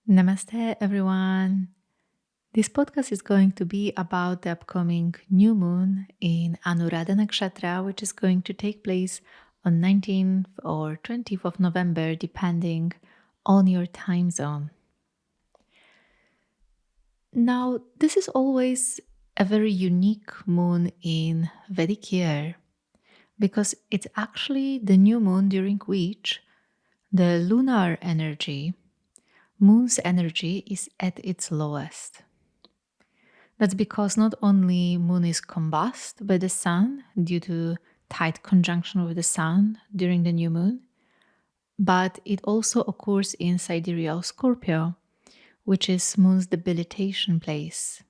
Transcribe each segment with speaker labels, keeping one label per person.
Speaker 1: Namaste, everyone. This podcast is going to be about the upcoming new moon in Anuradha Nakshatra, which is going to take place on 19th or 20th of November, depending on your time zone. Now, this is always a very unique moon in Vedic year because it's actually the new moon during which the lunar energy, moon's energy, is at its lowest. That's because not only moon is combust by the sun due to tight conjunction with the sun during the new moon, but it also occurs in sidereal Scorpio, which is moon's debilitation place.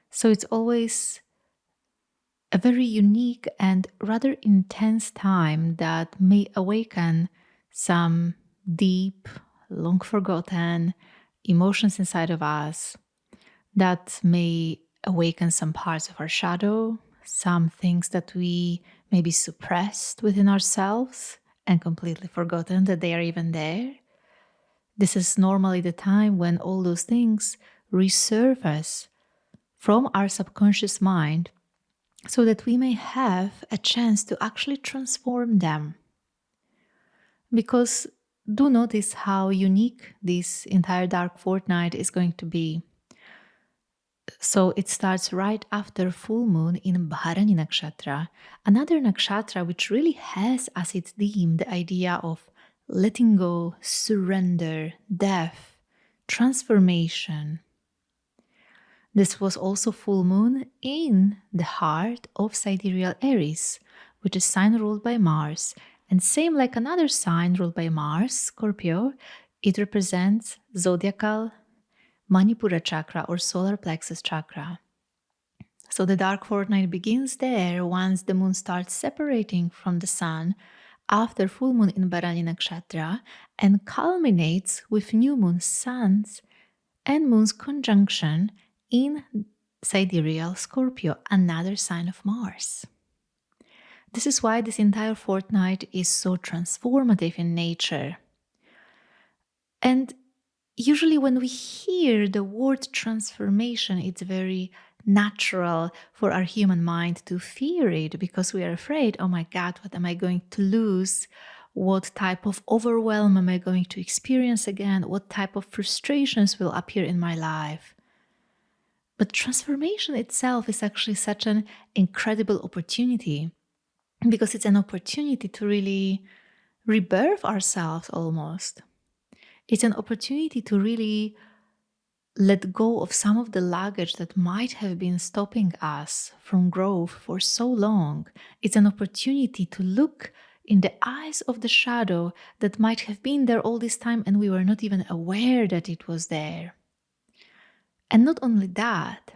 Speaker 1: So it's always a very unique and rather intense time that may awaken some deep, long forgotten emotions inside of us that may awaken some parts of our shadow, some things that we maybe suppressed within ourselves and completely forgotten that they are even there. This is normally the time when all those things resurface from our subconscious mind so that we may have a chance to actually transform them. Because do notice how unique this entire dark fortnight is going to be. So it starts right after full moon in Bharani Nakshatra, another nakshatra which really has as its theme the idea of letting go, surrender, death, transformation. This was also full moon in the heart of sidereal Aries, which is sign ruled by Mars. And same like another sign ruled by Mars, Scorpio, it represents zodiacal Manipura chakra or solar plexus chakra. So the dark fortnight begins there once the moon starts separating from the sun after full moon in Bharani Nakshatra and culminates with new moon, suns and moon's conjunction in sidereal Scorpio, another sign of Mars. This is why this entire fortnight is so transformative in nature. And usually when we hear the word transformation, it's very natural for our human mind to fear it because we are afraid, oh my God, what am I going to lose? What type of overwhelm am I going to experience again? What type of frustrations will appear in my life? But transformation itself is actually such an incredible opportunity because it's an opportunity to really rebirth ourselves almost. It's an opportunity to really let go of some of the luggage that might have been stopping us from growth for so long. It's an opportunity to look in the eyes of the shadow that might have been there all this time and we were not even aware that it was there. And not only that,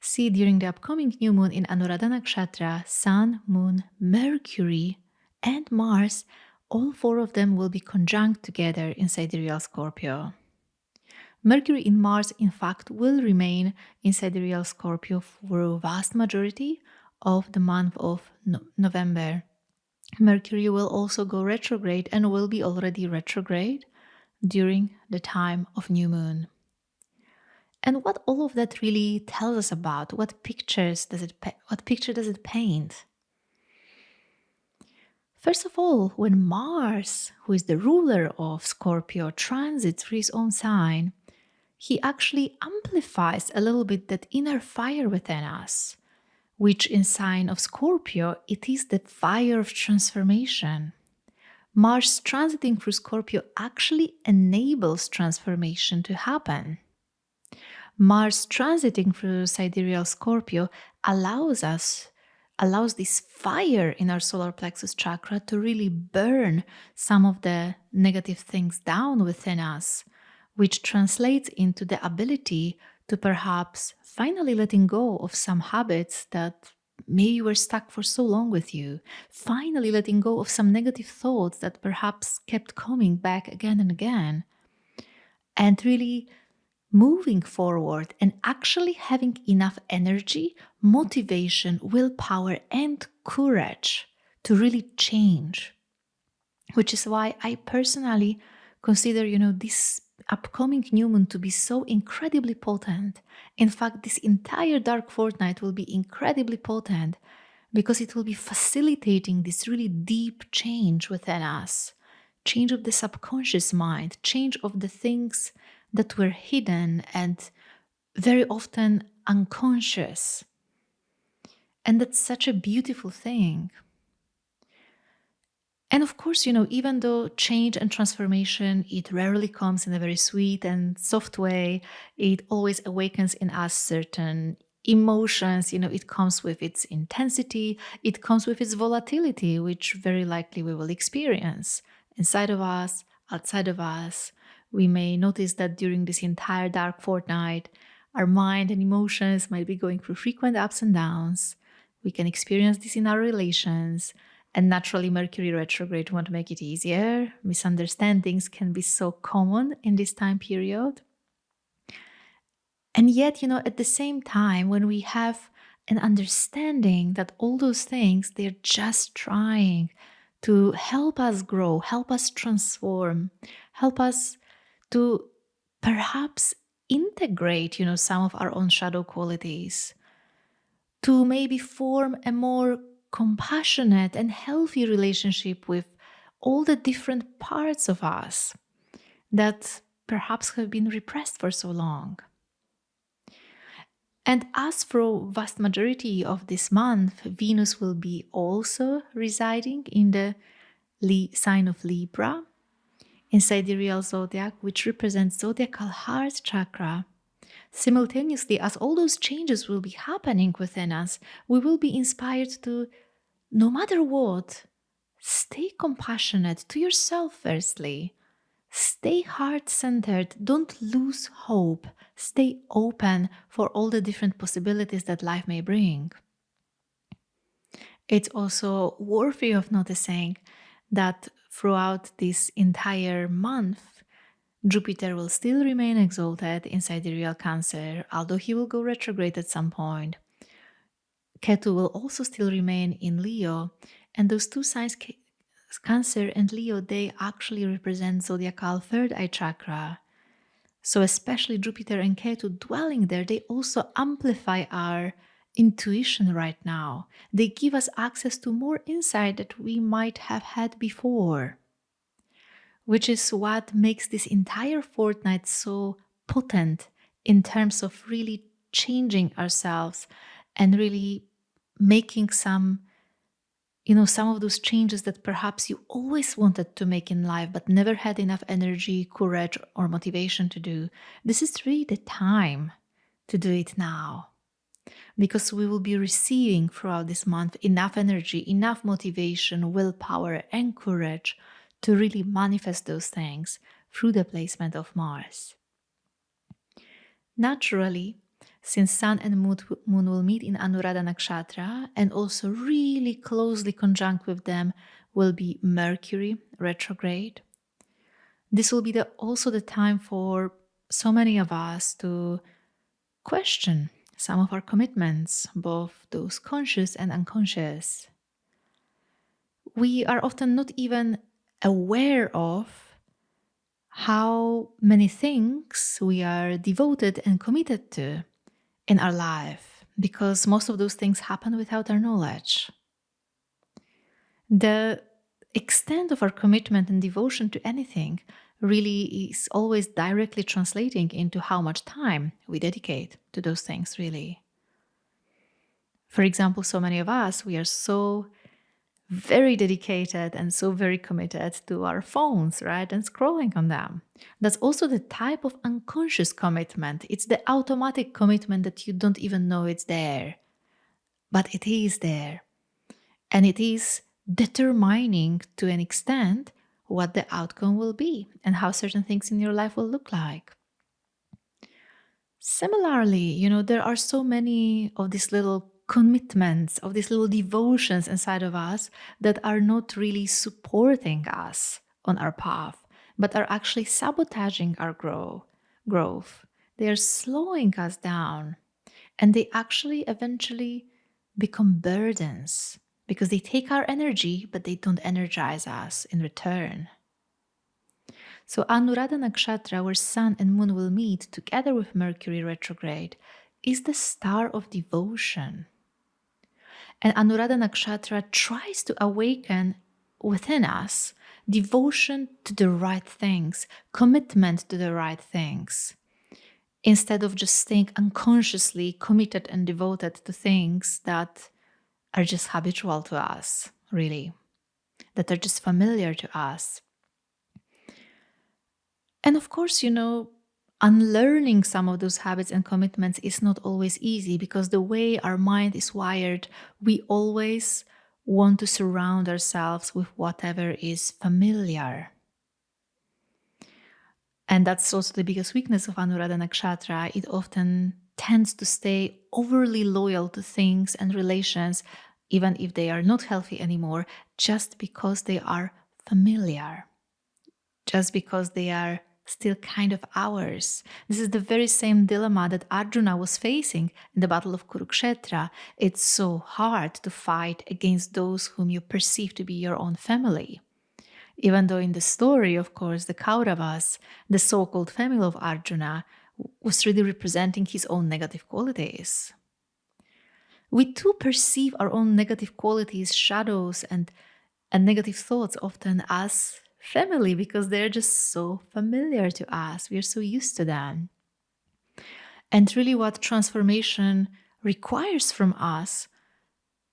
Speaker 1: see, during the upcoming new moon in Anuradha Nakshatra, Sun, Moon, Mercury, and Mars, all four of them will be conjunct together in sidereal Scorpio. Mercury in Mars, in fact, will remain in sidereal Scorpio for a vast majority of the month of November. Mercury will also go retrograde and will be already retrograde during the time of new moon. And what all of that really tells us about, what picture does it paint? First of all, when Mars, who is the ruler of Scorpio, transits through his own sign, he actually amplifies a little bit that inner fire within us, which in sign of Scorpio, it is the fire of transformation. Mars transiting through Scorpio actually enables transformation to happen. Mars transiting through sidereal Scorpio allows this fire in our solar plexus chakra to really burn some of the negative things down within us, which translates into the ability to perhaps finally letting go of some habits that maybe were stuck for so long with you, finally letting go of some negative thoughts that perhaps kept coming back again and again, and really moving forward and actually having enough energy, motivation, willpower, and courage to really change. Which is why I personally consider, this upcoming new moon to be so incredibly potent. In fact, this entire dark fortnight will be incredibly potent because it will be facilitating this really deep change within us, change of the subconscious mind, change of the things that were hidden and very often unconscious. And that's such a beautiful thing. And of course, even though change and transformation, it rarely comes in a very sweet and soft way, it always awakens in us certain emotions. It comes with its intensity, it comes with its volatility, which very likely we will experience inside of us, outside of us. We may notice that during this entire dark fortnight, our mind and emotions might be going through frequent ups and downs. We can experience this in our relations. And naturally, Mercury retrograde won't make it easier. Misunderstandings can be so common in this time period. And yet, at the same time, when we have an understanding that all those things, they're just trying to help us grow, help us transform, help us to perhaps integrate, some of our own shadow qualities, to maybe form a more compassionate and healthy relationship with all the different parts of us that perhaps have been repressed for so long. And as for vast majority of this month, Venus will be also residing in the sign of Libra, in sidereal zodiac, which represents zodiacal heart chakra. Simultaneously, as all those changes will be happening within us, we will be inspired to, no matter what, stay compassionate to yourself firstly. Stay heart-centered. Don't lose hope. Stay open for all the different possibilities that life may bring. It's also worthy of noticing that throughout this entire month, Jupiter will still remain exalted in sidereal Cancer, although he will go retrograde at some point. Ketu will also still remain in Leo, and those two signs, Cancer and Leo, they actually represent zodiacal third eye chakra. So especially Jupiter and Ketu dwelling there, they also amplify our intuition right now. They give us access to more insight that we might have had before, which is what makes this entire fortnight so potent in terms of really changing ourselves and really making some of those changes that perhaps you always wanted to make in life but never had enough energy, courage, or motivation to do. This is really the time to do it now, because we will be receiving throughout this month enough energy, enough motivation, willpower, and courage to really manifest those things through the placement of Mars. Naturally, since Sun and Moon will meet in Anuradha Nakshatra, and also really closely conjunct with them will be Mercury retrograde. This will be also the time for so many of us to question some of our commitments, both those conscious and unconscious. We are often not even aware of how many things we are devoted and committed to in our life, because most of those things happen without our knowledge. The extent of our commitment and devotion to anything really is always directly translating into how much time we dedicate to those things, really. For example, so many of us, we are so very dedicated and so very committed to our phones, right? And scrolling on them. That's also the type of unconscious commitment. It's the automatic commitment that you don't even know it's there, but it is there. And it is determining to an extent what the outcome will be and how certain things in your life will look like. Similarly, there are so many of these little commitments, of these little devotions inside of us that are not really supporting us on our path, but are actually sabotaging our growth. They are slowing us down, and they actually eventually become burdens because they take our energy, but they don't energize us in return. So Anuradha Nakshatra, where Sun and Moon will meet together with Mercury retrograde, is the star of devotion. And Anuradha Nakshatra tries to awaken within us devotion to the right things, commitment to the right things, instead of just staying unconsciously committed and devoted to things that are just habitual to us, really, that are just familiar to us. And of course, unlearning some of those habits and commitments is not always easy, because the way our mind is wired, we always want to surround ourselves with whatever is familiar. And that's also the biggest weakness of Anuradha Nakshatra. It often tends to stay overly loyal to things and relations, even if they are not healthy anymore, just because they are familiar, just because they are still kind of ours. This is the very same dilemma that Arjuna was facing in the Battle of Kurukshetra. It's so hard to fight against those whom you perceive to be your own family. Even though in the story, of course, the Kauravas, the so-called family of Arjuna, was really representing his own negative qualities. We too perceive our own negative qualities, shadows, and negative thoughts often as family, because they're just so familiar to us. We are so used to them. And really what transformation requires from us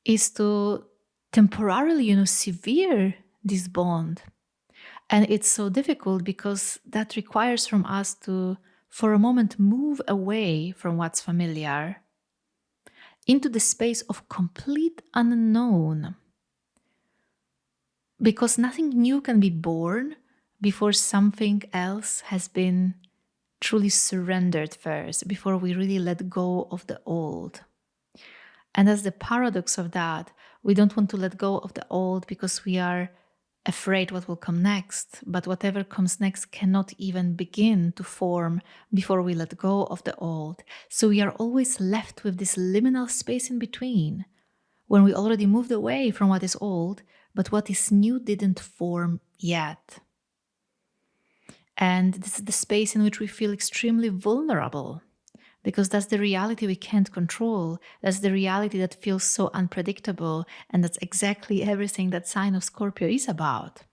Speaker 1: is to temporarily, sever this bond. And it's so difficult because that requires from us to, for a moment, move away from what's familiar into the space of complete unknown. Because nothing new can be born before something else has been truly surrendered first, before we really let go of the old. And that's the paradox of that. We don't want to let go of the old because we are afraid what will come next, but whatever comes next cannot even begin to form before we let go of the old. So we are always left with this liminal space in between, when we already moved away from what is old, but what is new didn't form yet. And this is the space in which we feel extremely vulnerable, because that's the reality we can't control. That's the reality that feels so unpredictable. And that's exactly everything that sign of Scorpio is about.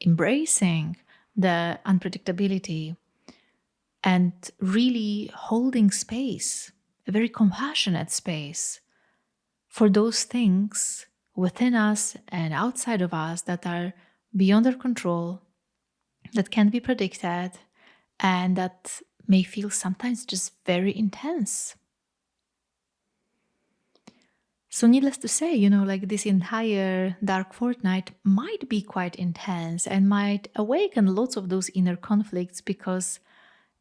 Speaker 1: Embracing the unpredictability and really holding space, a very compassionate space, for those things within us and outside of us that are beyond our control, that can't be predicted, and that may feel sometimes just very intense. So needless to say, this entire dark fortnight might be quite intense and might awaken lots of those inner conflicts, because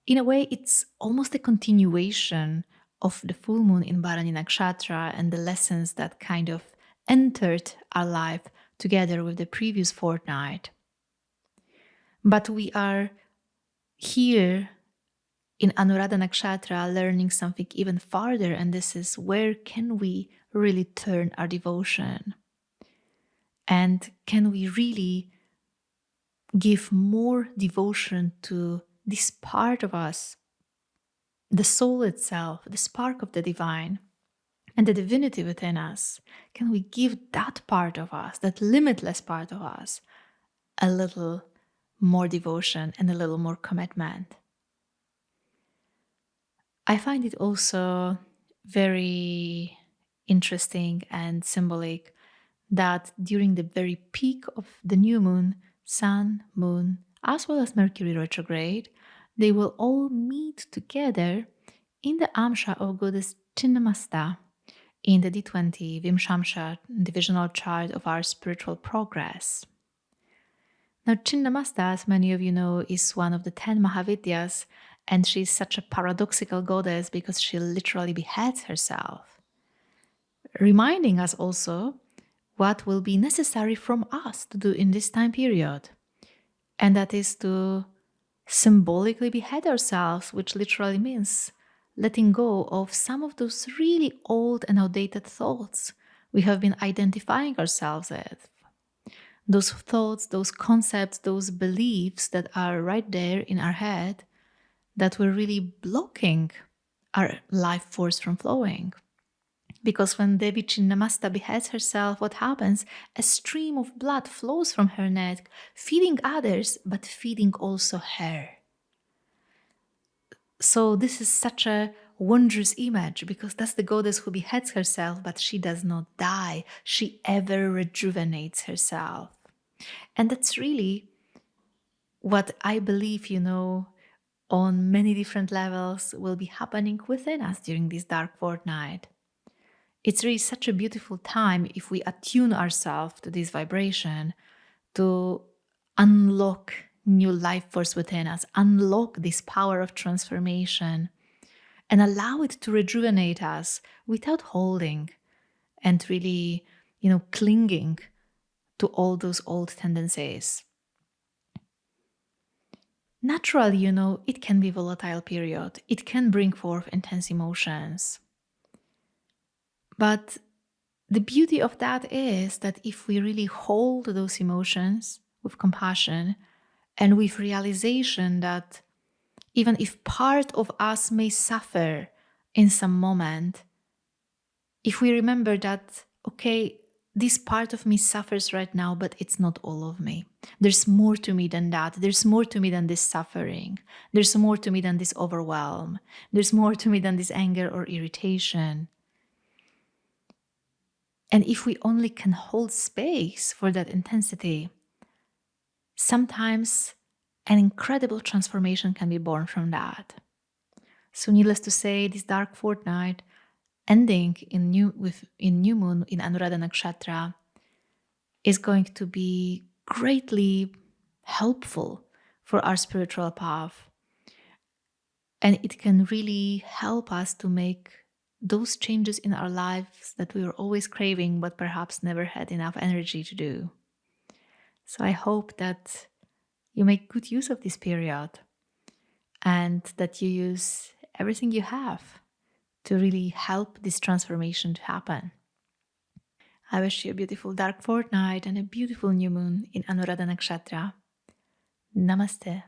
Speaker 1: in a way it's almost a continuation of the full moon in Bharani Nakshatra and the lessons that kind of entered our life together with the previous fortnight. But we are here in Anuradha Nakshatra learning something even farther, and this is, where can we really turn our devotion? And can we really give more devotion to this part of us, the soul itself, the spark of the divine, and the divinity within us? Can we give that part of us, that limitless part of us, a little more devotion and a little more commitment? I find it also very interesting and symbolic that during the very peak of the new moon, Sun, Moon, as well as Mercury retrograde, they will all meet together in the amsha of Goddess Chinnamasta in the D20 Vimshamsha divisional chart of our spiritual progress. Now, Chinnamasta, as many of you know, is one of the 10 Mahavidyas, and she's such a paradoxical goddess because she literally beheads herself, reminding us also what will be necessary from us to do in this time period. And that is to symbolically behead ourselves, which literally means letting go of some of those really old and outdated thoughts we have been identifying ourselves with. those thoughts, those concepts, those beliefs that are right there in our head that were really blocking our life force from flowing. Because when Devi Chinnamasta beheads herself, what happens? A stream of blood flows from her neck, feeding others, but feeding also her. So this is such a wondrous image, because that's the goddess who beheads herself, but she does not die. She ever rejuvenates herself. And that's really what I believe, on many different levels will be happening within us during this dark fortnight. It's really such a beautiful time if we attune ourselves to this vibration to unlock new life force within us, unlock this power of transformation, and allow it to rejuvenate us without holding and really, clinging to all those old tendencies. Naturally, it can be a volatile period. It can bring forth intense emotions. But the beauty of that is that if we really hold those emotions with compassion and with realization that even if part of us may suffer in some moment, if we remember that, okay, this part of me suffers right now, but it's not all of me. There's more to me than that. There's more to me than this suffering. There's more to me than this overwhelm. There's more to me than this anger or irritation. And if we only can hold space for that intensity, sometimes an incredible transformation can be born from that. So needless to say, this dark fortnight ending in new moon in Anuradha Nakshatra is going to be greatly helpful for our spiritual path. And it can really help us to make those changes in our lives that we were always craving, but perhaps never had enough energy to do. So I hope that you make good use of this period and that you use everything you have to really help this transformation to happen. I wish you a beautiful dark fortnight and a beautiful new moon in Anuradha Nakshatra. Namaste.